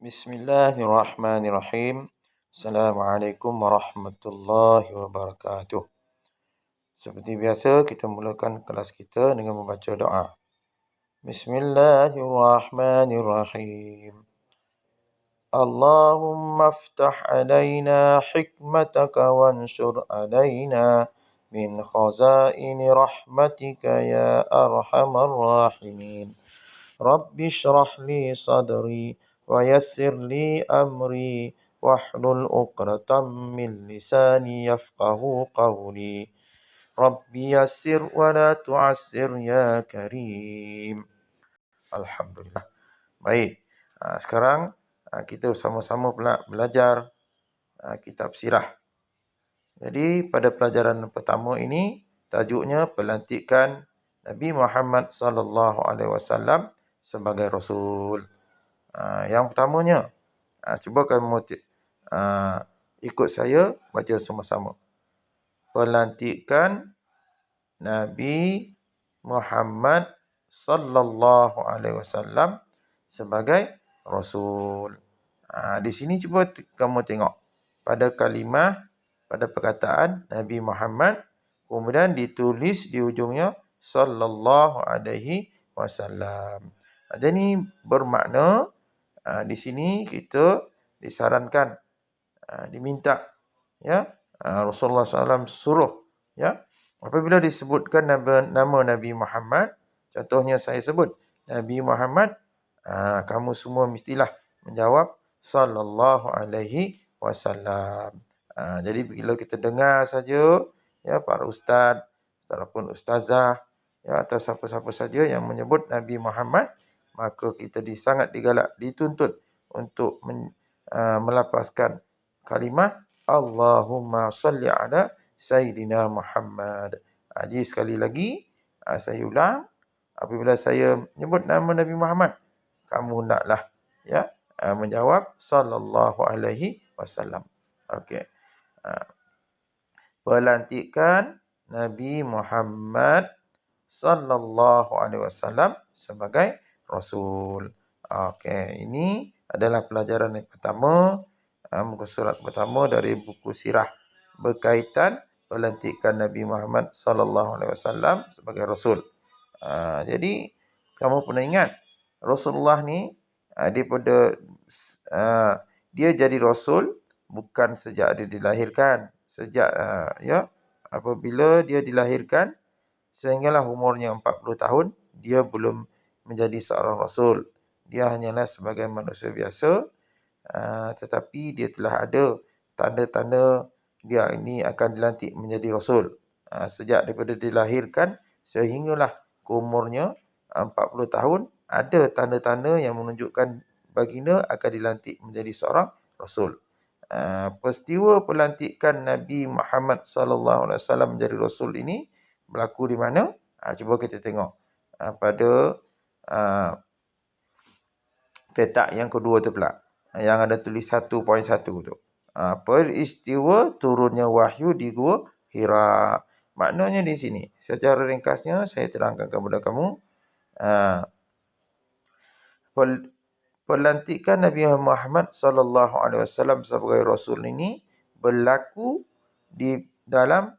Bismillahirrahmanirrahim. Assalamualaikum warahmatullahi wabarakatuh. Seperti biasa, kita mulakan kelas kita dengan membaca doa. Bismillahirrahmanirrahim. Allahumma aftah alaina hikmataka wansur alaina min khazaini rahmatika ya arhamar rahimin. Rabbi shrah li sadri wa yassir li amri wahlul 'uqdatam min lisani yafqahu qawli. Rabbi yassir wa la tu'assir ya karim. Alhamdulillah. Baik. Sekarang kita sama-sama belajar kitab sirah. Jadi pada pelajaran pertama ini tajuknya pelantikan Nabi Muhammad sallallahu alaihi wasallam sebagai rasul. Yang pertamanya, cuba kamu ikut saya baca sama-sama. Pelantikan Nabi Muhammad sallallahu alaihi wasallam sebagai rasul. Di sini cuba kamu tengok pada kalimah, pada perkataan Nabi Muhammad, kemudian ditulis di ujungnya sallallahu alaihi wasallam. Jadi bermakna di sini kita disarankan, diminta, ya, Rasulullah SAW suruh, ya, apabila disebutkan nama Nabi Muhammad, contohnya saya sebut Nabi Muhammad, kamu semua mestilah menjawab sallallahu alaihi wasallam. Jadi bila kita dengar saja, ya, para ustaz ataupun ustazah, ya, atau siapa-siapa saja yang menyebut Nabi Muhammad, maka kita sangat digalak, dituntut untuk melafazkan kalimah Allahumma salli ala Sayyidina Muhammad. Jadi sekali lagi, saya ulang, apabila saya menyebut nama Nabi Muhammad, kamu hendaklah, ya, menjawab sallallahu alaihi wasallam. Okey. Pelantikan Nabi Muhammad sallallahu alaihi wasallam sebagai rasul. Okey, ini adalah pelajaran yang pertama, muka surat pertama dari buku sirah berkaitan pelantikan Nabi Muhammad sallallahu alaihi wasallam sebagai rasul. Jadi kamu pernah ingat Rasulullah ni daripada dia jadi rasul bukan sejak dia dilahirkan, sejak apabila dia dilahirkan sehinggalah umurnya 40 tahun, dia belum menjadi seorang rasul. Dia hanyalah sebagai manusia biasa, tetapi dia telah ada tanda-tanda dia ini akan dilantik menjadi rasul. Sejak daripada dilahirkan sehinggalah ke umurnya 40 tahun, ada tanda-tanda yang menunjukkan baginda akan dilantik menjadi seorang rasul. Peristiwa pelantikan Nabi Muhammad sallallahu alaihi wasallam menjadi rasul ini berlaku di mana? Cuba kita tengok pada petak yang kedua tu pula, yang ada tulis 1.1 tu. Peristiwa turunnya wahyu di Gua Hira. Maknanya di sini, secara ringkasnya saya terangkan kepada kamu, pelantikan Nabi Muhammad sallallahu alaihi wasallam sebagai rasul ini berlaku di dalam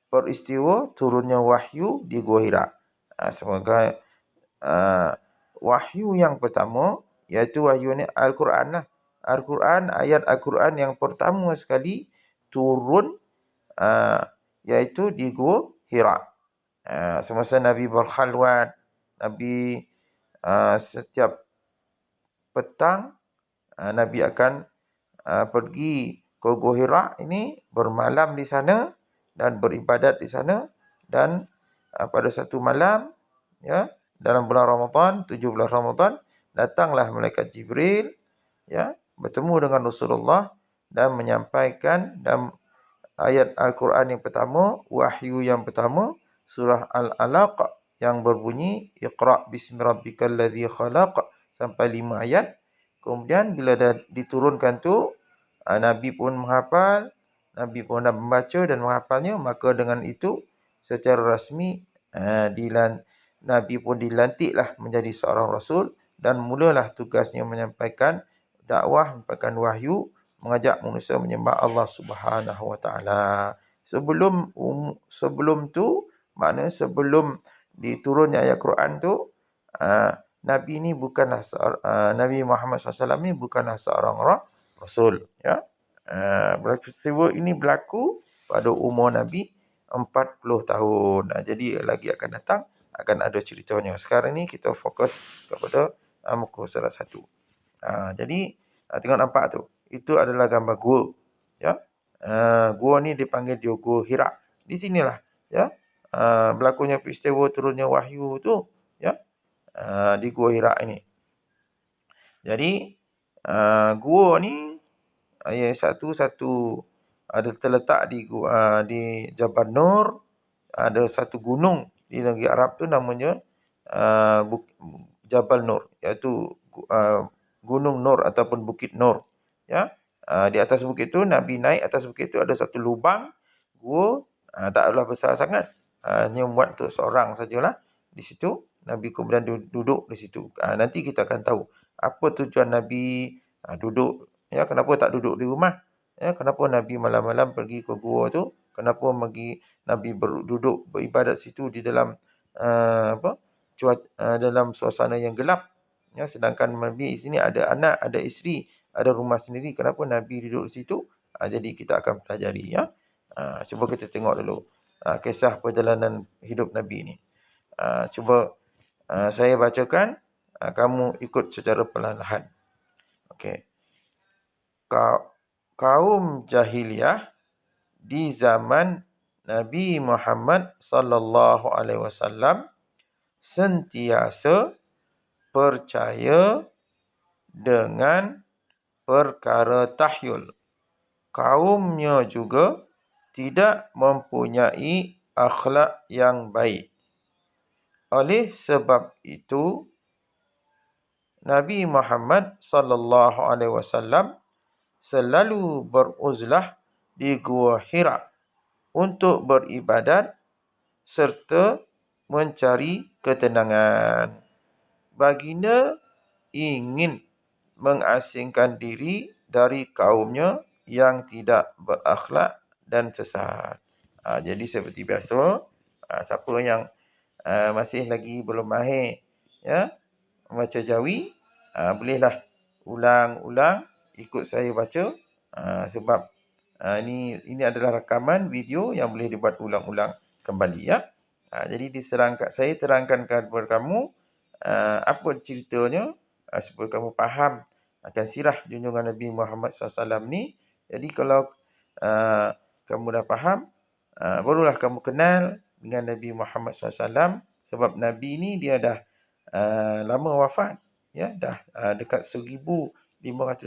peristiwa turunnya wahyu di Gua Hira. Sebagai wahyu yang pertama, iaitu wahyu ni Al-Quran lah. Al-Quran, ayat Al-Quran yang pertama sekali turun, iaitu di Gua Hira. Semasa Nabi berkhalwat, Nabi setiap petang, Nabi akan pergi ke Gua Hira ini, bermalam di sana dan beribadat di sana. Dan pada satu malam, ya, dalam bulan Ramadan, 17 Ramadan, datanglah malaikat Jibril, ya, bertemu dengan Rasulullah dan menyampaikan dalam ayat Al-Quran yang pertama, wahyu yang pertama, surah Al-Alaq yang berbunyi Iqra' bismi rabbikal ladzi khalaq, sampai 5 ayat. Kemudian bila dah diturunkan tu, Nabi pun menghafal, Nabi pun dah membaca dan menghafalnya, maka dengan itu secara rasmi Nabi pun dilantiklah menjadi seorang rasul dan mulalah tugasnya menyampaikan dakwah merupakan wahyu, mengajak manusia menyembah Allah Subhanahu Wa Taala. Sebelum tu, maknanya sebelum diturunnya ayat Quran tu, Nabi ni bukanlah Nabi Muhammad SAW ni bukanlah seorang rasul, ya. Peristiwa ini berlaku pada umur Nabi 40 tahun. Jadi lagi akan datang akan ada ceritanya. Sekarang ni kita fokus kepada muka surat 1. Jadi tengok nampak tu. Itu adalah gambar gua. Ya. Gua ni dipanggil dia Gua Hira. Di sinilah, ya. Berlakunya peristiwa turunnya wahyu tu, ya. Di Gua Hira ini. Jadi gua ni satu ada terletak di Jabal Nur. Ada satu gunung di negeri Arab tu namanya Jabal Nur, iaitu Gunung Nur ataupun Bukit Nur, ya. Di atas bukit tu Nabi naik atas bukit tu ada satu lubang gua, taklah besar sangat, hanya muat untuk seorang sajalah di situ. Nabi kemudian duduk di situ. Nanti kita akan tahu apa tujuan Nabi duduk, ya. Kenapa tak duduk di rumah, ya. Kenapa Nabi malam-malam pergi ke gua tu, kenapa Nabi duduk beribadat situ di dalam dalam suasana yang gelap, ya. Sedangkan Nabi di sini ada anak, ada isteri, ada rumah sendiri. Kenapa Nabi duduk di situ? Jadi kita akan pelajari, ya. Cuba kita tengok dulu kisah perjalanan hidup Nabi ni. Cuba saya bacakan, kamu ikut secara perlahan-lahan. Okey. Kaum jahiliyah di zaman Nabi Muhammad sallallahu alaihi wasallam sentiasa percaya dengan perkara tahyul. Kaumnya juga tidak mempunyai akhlak yang baik. Oleh sebab itu, Nabi Muhammad sallallahu alaihi wasallam selalu beruzlah di Gua Hira untuk beribadat serta mencari ketenangan. Baginda ingin mengasingkan diri dari kaumnya yang tidak berakhlak dan sesat. Jadi seperti biasa, siapa yang masih lagi belum mahir, ya, baca Jawi, bolehlah ulang-ulang ikut saya baca, sebab ini adalah rakaman video yang boleh dibuat ulang-ulang kembali, ya. Jadi saya terangkan kepada kamu apa ceritanya, supaya kamu faham akan sirah junjungan Nabi Muhammad SAW ni. Jadi kalau kamu dah faham, barulah kamu kenal dengan Nabi Muhammad SAW. Sebab Nabi ni dia dah lama wafat, ya, dah dekat 1500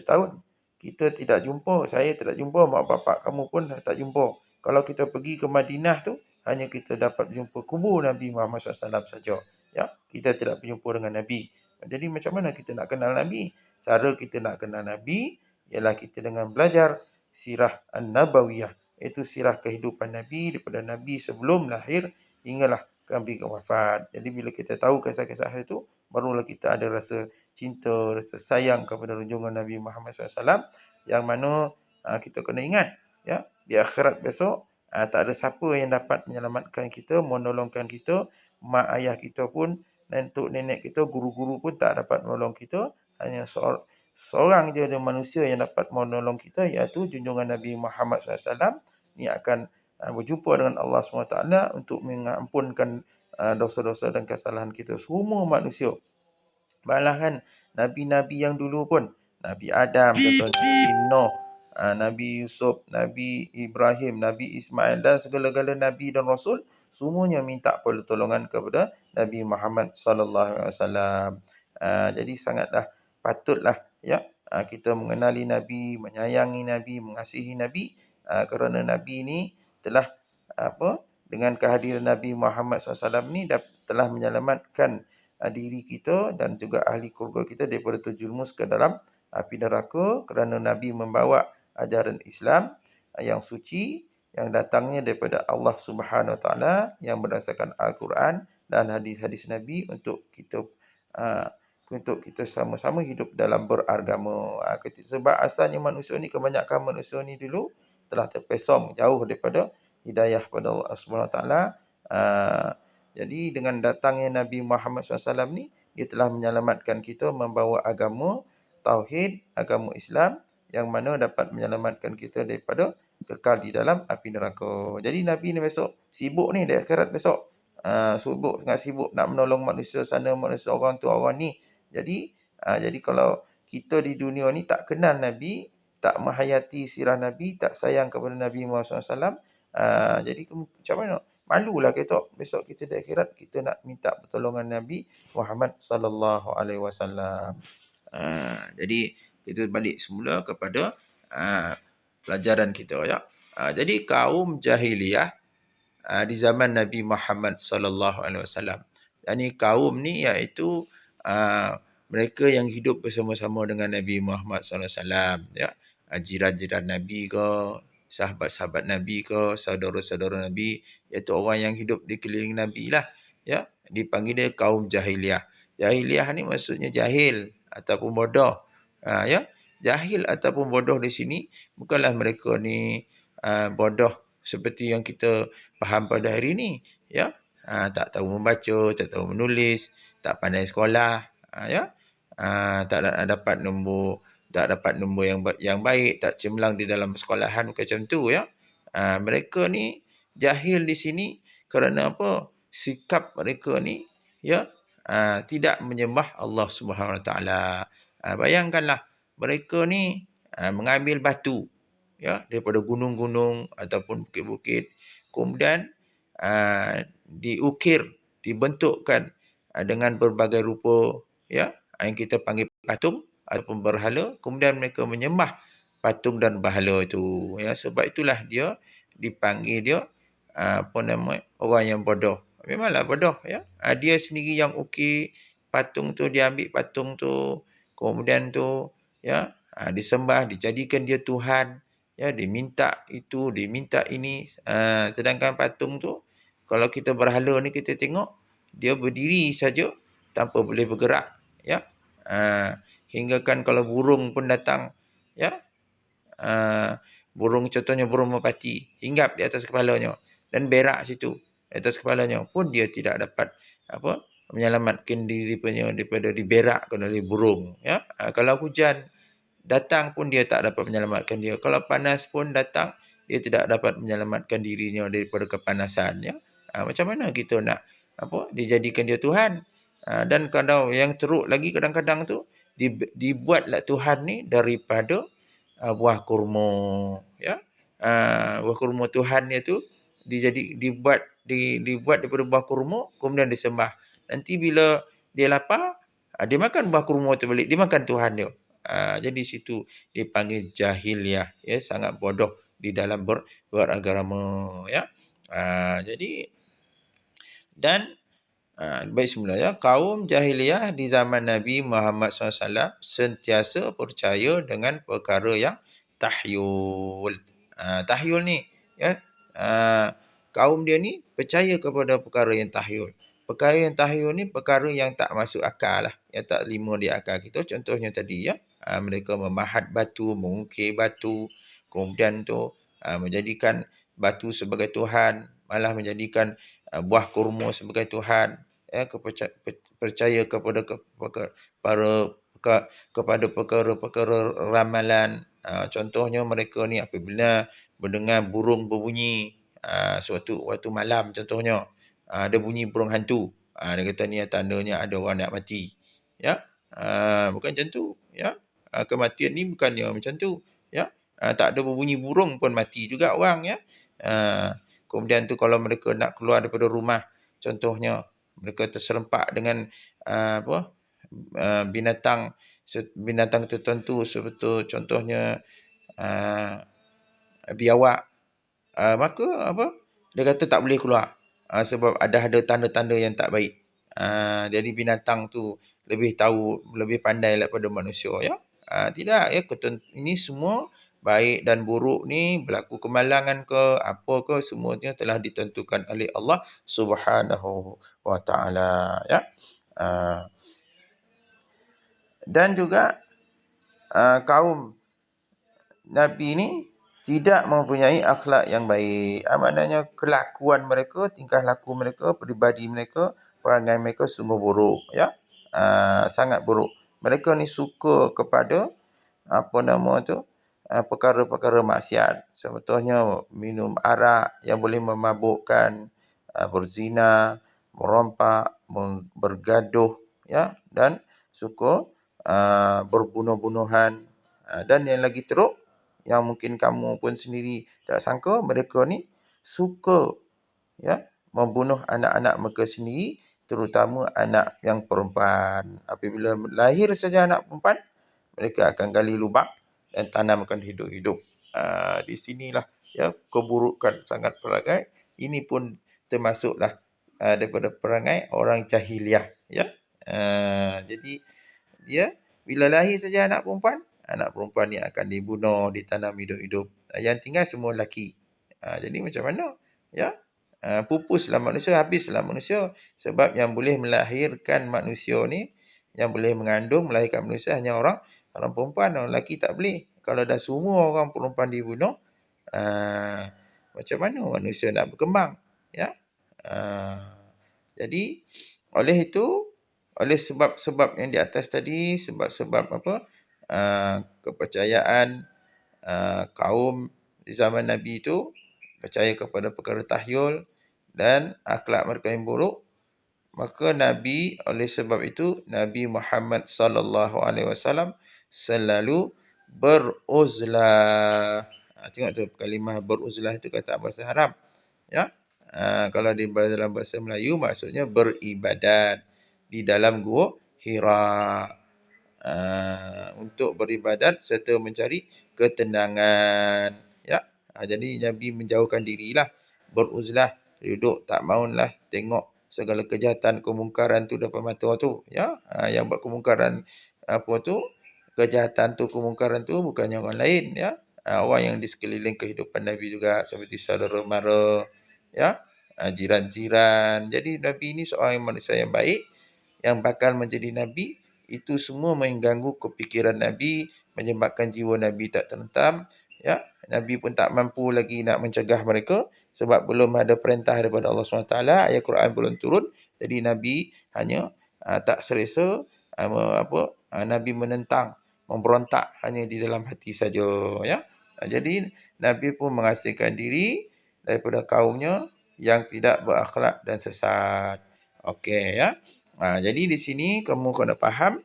tahun. Kita tidak jumpa, saya tidak jumpa, mak bapak kamu pun tak jumpa. Kalau kita pergi ke Madinah tu, hanya kita dapat jumpa kubur Nabi Muhammad SAW saja. Ya, kita tidak berjumpa dengan Nabi. Jadi macam mana kita nak kenal Nabi? Cara kita nak kenal Nabi ialah kita dengan belajar sirah An-Nabawiyah, iaitu sirah kehidupan Nabi daripada Nabi sebelum lahir hinggalah Nabi wafat. Jadi bila kita tahu kisah-kisah itu, barulah kita ada rasa cinta, rasa sayang kepada junjungan Nabi Muhammad SAW, yang mana kita kena ingat, ya, di akhirat besok tak ada siapa yang dapat menyelamatkan kita, menolongkan kita. Mak ayah kita pun, nenek nenek kita, guru-guru pun tak dapat menolong kita. Hanya seorang je ada manusia yang dapat menolong kita, iaitu junjungan Nabi Muhammad SAW. Ni akan berjumpa dengan Allah SWT untuk mengampunkan dosa-dosa dan kesalahan kita semua manusia. Malahan Nabi-Nabi yang dulu pun, Nabi Adam, contohnya Nabi Nuh, Nabi Yusuf, Nabi Ibrahim, Nabi Ismail dan segala-gala Nabi dan Rasul, semuanya minta pertolongan kepada Nabi Muhammad SAW. Jadi sangatlah patutlah, ya, kita mengenali Nabi, menyayangi Nabi, mengasihi Nabi, kerana Nabi ni telah dengan kehadiran Nabi Muhammad SAW ni telah menyelamatkan diri kita dan juga ahli keluarga kita daripada terjerumus ke dalam api neraka, kerana Nabi membawa ajaran Islam yang suci, yang datangnya daripada Allah Subhanahu Wa Taala, yang berdasarkan Al-Quran dan hadis-hadis Nabi untuk kita untuk kita sama-sama hidup dalam beragama. Sebab asalnya manusia ni, kebanyakan manusia ni dulu telah terpesong jauh daripada hidayah pada Allah SWT. Jadi dengan datangnya Nabi Muhammad SAW ni, dia telah menyelamatkan kita, membawa agama Tauhid, agama Islam yang mana dapat menyelamatkan kita daripada kekal di dalam api neraka. Jadi Nabi ni besok sibuk ni, di akhirat besok. Sangat sibuk nak menolong manusia sana, manusia orang tu, orang ni. Jadi kalau kita di dunia ni tak kenal Nabi, tak menghayati sirah Nabi, tak sayang kepada Nabi Muhammad SAW, jadi macam mana? Malulah kita besok kita di akhirat kita nak minta pertolongan Nabi Muhammad sallallahu alaihi wasallam. Jadi kita balik semula kepada pelajaran kita ya. Jadi kaum jahiliyah di zaman Nabi Muhammad sallallahu alaihi wasallam. Yani kaum ni iaitu mereka yang hidup bersama-sama dengan Nabi Muhammad sallallahu alaihi wasallam ya. Jiran-jiran Nabi ke, sahabat-sahabat Nabi ke, saudara-saudara Nabi, iaitu orang yang hidup di keliling Nabi lah ya. Dipanggil dia kaum jahiliyah. Jahiliyah ni maksudnya jahil ataupun bodoh. Ya. Jahil ataupun bodoh di sini bukanlah mereka ni bodoh seperti yang kita faham pada hari ini ya. Tak tahu membaca, tak tahu menulis, tak pandai sekolah ya. Tak dapat nombor yang baik, tak cemerlang di dalam sekolahan macam tu ya. Mereka ni jahil di sini kerana apa? Sikap mereka ni ya tidak menyembah Allah Subhanahu Wa Taala. Bayangkanlah mereka ni mengambil batu ya daripada gunung-gunung ataupun bukit-bukit, kemudian diukir, dibentukkan dengan berbagai rupa ya yang kita panggil patung ataupun berhala, kemudian mereka menyembah patung dan berhala itu ya. Sebab itulah dia dipanggil dia orang yang bodoh. Memanglah bodoh ya. Dia sendiri yang ukir patung tu, dia ambil patung tu, kemudian tu ya disembah, dijadikan dia Tuhan ya, diminta itu, diminta ini. Sedangkan patung tu, kalau kita berhala ni kita tengok dia berdiri saja tanpa boleh bergerak ya. Hingga kan kalau burung pun datang ya, burung contohnya burung merpati hinggap di atas kepalanya dan berak situ di atas kepalanya pun dia tidak dapat menyelamatkan diri punya daripada diberakkan oleh burung ya. Kalau hujan datang pun dia tak dapat menyelamatkan dia. Kalau panas pun datang, dia tidak dapat menyelamatkan dirinya daripada kepanasan ya. Macam mana kita nak dijadikan dia Tuhan? Dan kalau yang teruk lagi kadang-kadang tu dibuatlah Tuhan ni daripada buah kurma ya. Buah kurma Tuhan dia tu dibuat daripada buah kurma kemudian disembah. Nanti bila dia lapar, dia makan buah kurma tu balik, dia makan Tuhan dia. Jadi situ dipanggil jahiliyah ya, sangat bodoh di dalam beragama ya. Jadi dan baik semula ya, kaum jahiliyah di zaman Nabi Muhammad SAW sentiasa percaya dengan perkara yang tahyul. Tahyul ni ya, kaum dia ni percaya kepada perkara yang tahyul. Perkara yang tahyul ni perkara yang tak masuk akal lah, yang tak lima di akal kita. Contohnya tadi ya, mereka memahat batu, mengukir batu, kemudian tu menjadikan batu sebagai Tuhan, malah menjadikan buah kurma sebagai Tuhan ya. Percaya kepada perkara-perkara ramalan. Contohnya mereka ni apabila mendengar burung berbunyi waktu malam contohnya, ada bunyi burung hantu, dia kata ni tandanya ada orang nak mati ya. Bukan macam tu ya. Kematian ni bukannya macam tu ya. Tak ada berbunyi burung pun mati juga orang ya. Kemudian tu kalau mereka nak keluar daripada rumah, contohnya mereka terserempak dengan binatang tertentu seperti contohnya biawak, maka dia kata tak boleh keluar sebab ada tanda-tanda yang tak baik. Jadi binatang tu lebih tahu, lebih pandai daripada manusia ya. Tidak ya, ini semua baik dan buruk ni, berlaku kemalangan ke apa ke, semuanya telah ditentukan oleh Allah Subhanahu Wa Taala ya. Dan juga kaum Nabi ni tidak mempunyai akhlak yang baik. Maknanya kelakuan mereka, tingkah laku mereka, peribadi mereka, perangai mereka sungguh buruk. Ya, sangat buruk. Mereka ni suka kepada apa nama tu, perkara-perkara maksiat. Contohnya minum arak yang boleh memabukkan, berzina, merompak, bergaduh, ya, dan suka berbunuh-bunuhan. Dan yang lagi teruk, yang mungkin kamu pun sendiri tak sangka, mereka ni suka, ya, membunuh anak-anak mereka sendiri, terutama anak yang perempuan. Apabila lahir saja anak perempuan, mereka akan gali lubang dan tanamkan hidup-hidup. Di sinilah, ya, keburukan sangat perangai. Ini pun termasuklah daripada perangai orang jahiliah, ya. Jadi dia bila lahir saja anak perempuan ni akan dibunuh, ditanam hidup-hidup. Yang tinggal semua lelaki. Jadi macam mana? Ya, pupuslah manusia, habislah manusia. Sebab yang boleh melahirkan manusia ni, yang boleh mengandung, melahirkan manusia hanya orang perempuan, orang lelaki tak boleh. Kalau dah semua orang perempuan dibunuh, macam mana manusia nak berkembang? Ya. Jadi oleh itu, oleh sebab-sebab yang di atas tadi, sebab-sebab apa, kepercayaan kaum di zaman Nabi itu percaya kepada perkara tahyul dan akhlak mereka yang buruk, maka Nabi, oleh sebab itu Nabi Muhammad sallallahu alaihi wasallam selalu beruzlah. Tengok tu kalimah beruzlah itu kata bahasa Arab, ya. Kalau di dalam bahasa Melayu maksudnya beribadat di dalam gua Hira, untuk beribadat serta mencari ketenangan, ya. Jadi Nabi menjauhkan dirilah, beruzlah, duduk tak maulah tengok segala kejahatan kemungkaran tu depan mata tu, ya. Yang buat kemungkaran apa tu, kejahatan tu, kemungkaran tu bukannya orang lain, ya. Orang yang di sekeliling kehidupan Nabi juga, seperti saudara mara, ya, jiran-jiran. Jadi Nabi ini seorang manusia yang baik, yang bakal menjadi Nabi. Itu semua mengganggu kepikiran Nabi, menyebabkan jiwa Nabi tak tenteram, ya. Nabi pun tak mampu lagi nak mencegah mereka sebab belum ada perintah daripada Allah SWT, ayat Quran belum turun. Jadi Nabi hanya tak selesa, Nabi menentang, memberontak hanya di dalam hati saja, ya. Jadi Nabi pun mengasingkan diri daripada kaumnya yang tidak berakhlak dan sesat. Okey, ya. Jadi di sini kamu kena faham,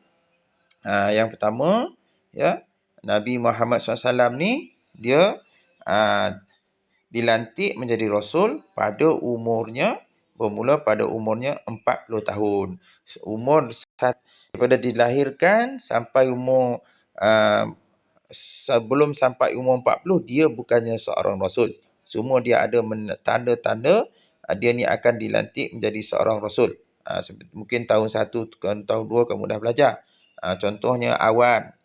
yang pertama, ya, Nabi Muhammad SAW ni dia dilantik menjadi Rasul pada umurnya, bermula pada umurnya 40 tahun. Umur daripada dilahirkan sampai umur, sebelum sampai umur 40, dia bukannya seorang Rasul. Semua dia ada tanda-tanda dia ni akan dilantik menjadi seorang Rasul. Mungkin tahun 1, tahun 2 kamu dah belajar. Contohnya Awan.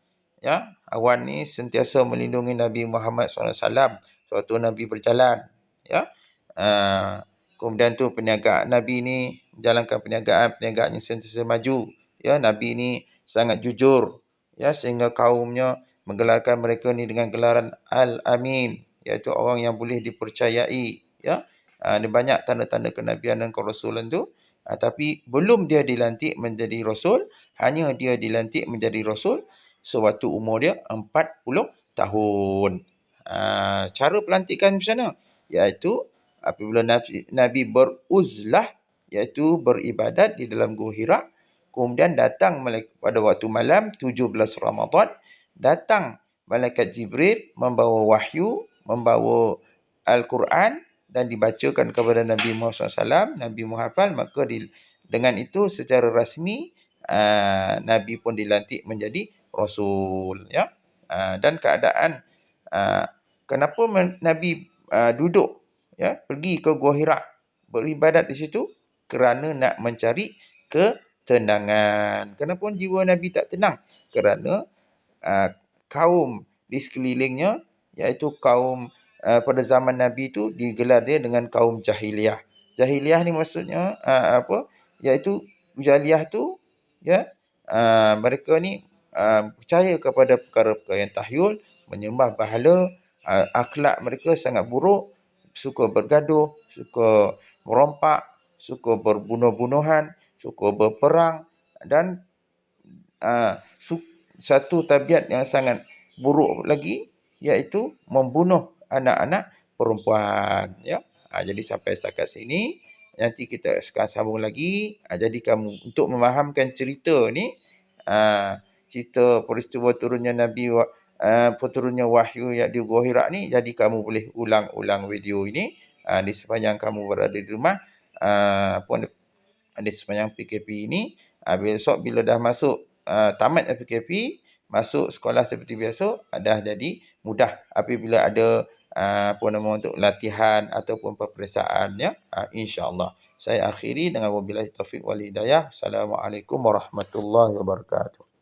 Ya, Awan ni sentiasa melindungi Nabi Muhammad SAW sewaktu Nabi berjalan. Ya. Kemudian tu perniagaan Nabi ni, menjalankan perniagaan yang sentiasa maju. Ya, Nabi ni sangat jujur. Ya, sehingga kaumnya menggelarkan mereka ni dengan gelaran Al-Amin, iaitu orang yang boleh dipercayai. Ya. Ada banyak tanda-tanda kenabian dan kerasulan tu. Tapi belum dia dilantik menjadi Rasul, hanya dia dilantik menjadi Rasul sewaktu umur dia 40 tahun. Cara pelantikan macam mana? Iaitu apabila Nabi beruzlah, iaitu beribadat di dalam Gua Hira, kemudian datang pada waktu malam 17 Ramadan, datang malaikat Jibril membawa wahyu, membawa Al-Quran dan dibacakan kepada Nabi Muhammad SAW. Nabi menghafal, maka dengan itu secara rasmi Nabi pun dilantik menjadi Rasul, ya. Dan keadaan kenapa Nabi duduk, ya, pergi ke Gua Hira beribadat di situ, kerana nak mencari ketenangan. Kenapa jiwa Nabi tak tenang? Kerana kaum di sekelilingnya, iaitu kaum pada zaman Nabi itu digelar dia dengan kaum jahiliah. Jahiliah ni maksudnya iaitu jahiliah tu, ya, mereka ni percaya kepada perkara-perkara yang tahyul, menyembah berhala, akhlak mereka sangat buruk, suka bergaduh, suka merompak, suka berbunuh-bunuhan, suka berperang dan Ah, satu tabiat yang sangat buruk lagi iaitu membunuh anak-anak perempuan, ya. Jadi sampai setakat sini, nanti kita akan sambung lagi. Jadi kamu untuk memahamkan cerita ni, cerita peristiwa turunnya Nabi turunnya wahyu yang di Gua Hira ni, jadi kamu boleh ulang-ulang video ini di sepanjang kamu berada di rumah, di sepanjang PKP ini. Besok bila dah masuk tamat PKP, masuk sekolah seperti biasa, dah jadi mudah apabila ada untuk latihan ataupun peperiksaan, ya. InsyaAllah. Saya akhiri dengan wabillahi taufiq wal hidayah. Assalamualaikum warahmatullahi wabarakatuh.